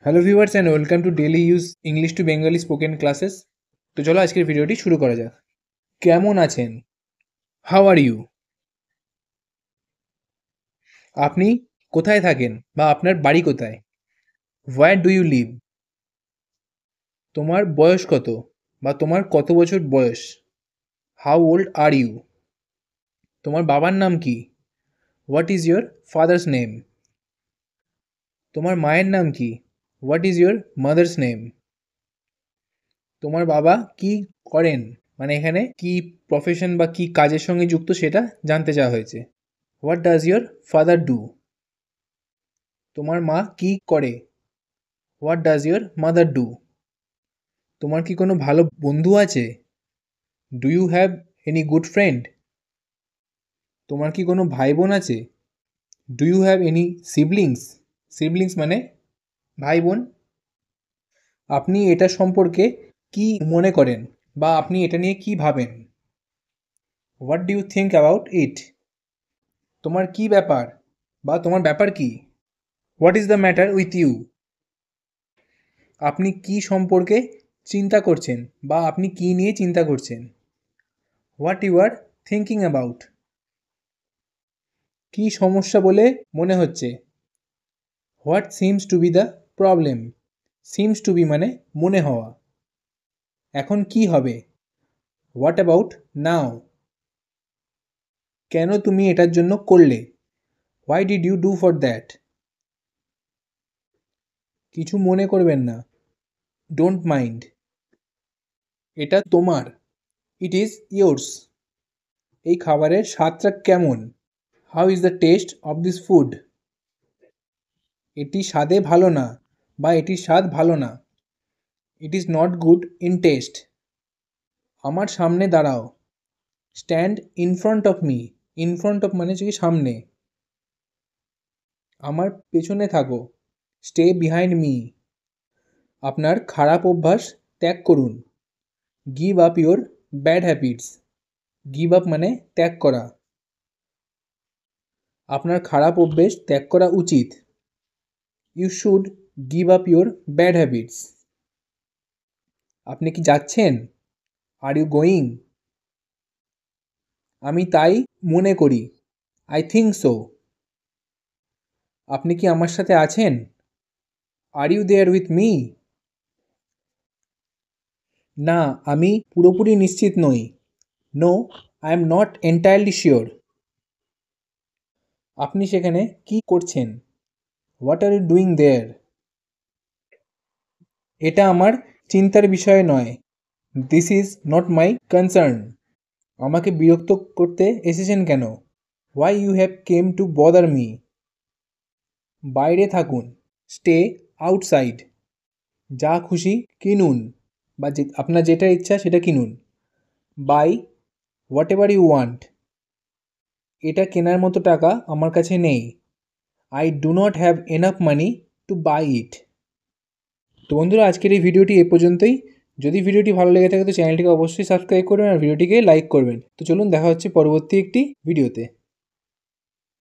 Hello viewers and welcome to daily use English to Bengali spoken classes. তো চলো আজকের ভিডিওটি শুরু করা যাক। কেমন আছেন? How are you? আপনি কোথায় থাকেন বা আপনার বাড়ি কোথায়? Where do you live? তোমার বয়স কত বা তোমার কত বছর বয়স? How old are you? তোমার বাবার নাম কি? What is your father's name? তোমার মায়ের নাম কি? What is your mother's name? তোমার বাবা কি করেন, মানে এখানে কি প্রফেশন বা কি কাজের সঙ্গে যুক্ত সেটা জানতে চাওয়া হয়েছে। What does your father do? তোমার মা কি করে? What does your mother do? তোমার কি কোনো ভালো বন্ধু আছে? Do you have any good friend? তোমার কি কোনো ভাই বোন আছে? Do you have any siblings? Siblings মানে ভাই বোন। আপনি এটা সম্পর্কে কি মনে করেন বা আপনি এটা নিয়ে কি ভাবেন? What do you think about it? তোমার কি ব্যাপার বা তোমার ব্যাপার কি? What is the matter with you? আপনি কি সম্পর্কে চিন্তা করছেন বা আপনি কি নিয়ে চিন্তা করছেন? What you are thinking about? কি সমস্যা বলে মনে হচ্ছে? What seems to be the problem? Seems to be মানে মনে হওয়া। এখন কি হবে? What about now? কেন তুমি এটার জন্য করলে? Why did you do for that? কিছু মনে করবেন না, ডোন্ট মাইন্ড। এটা তোমার, ইট ইজ ইয়োর্স। এই খাবারের স্বাদটা কেমন? How is the taste of this food? এটি স্বাদে ভালো না বা এটির স্বাদ ভালো না। It is not good in taste. আমার সামনে দাঁড়াও। Stand in front of me. In front of মানে হচ্ছে কি সামনে। আমার পেছনে থাকো। Stay behind me. আপনার খারাপ অভ্যাস ত্যাগ করুন। Give up your bad habits. Give up মানে ত্যাগ করা। আপনার খারাপ অভ্যেস ত্যাগ করা উচিত। You should give up your bad habits. আপনি কি যাচ্ছেন? Are you going? আমি তাই মনে করি। I think so. আপনি কি আমার সাথে আছেন? Are you there with me? না, আমি পুরোপুরি নিশ্চিত নই। No, I am not entirely sure. আপনি সেখানে কি করছেন? What are you doing there? এটা আমার চিন্তার বিষয় নয়। This is not my concern. আমাকে বিরক্ত করতে এসেছেন কেন? Why you have came to bother me? বাইরে থাকুন। Stay outside. যা খুশি কিনুন বা আপনার যেটা ইচ্ছা সেটা কিনুন। Buy whatever you want. এটা কেনার মতো টাকা আমার কাছে নেই। I do not have enough money to buy it. তো বন্ধুরা, আজকের এই ভিডিওটি এ পর্যন্তই। যদি ভিডিওটি ভালো লেগে থাকে তো চ্যানেলটিকে অবশ্যই সাবস্ক্রাইব করবেন আর ভিডিওটিকে লাইক করবেন। তো চলুন দেখা হচ্ছে পরবর্তী একটি ভিডিওতে।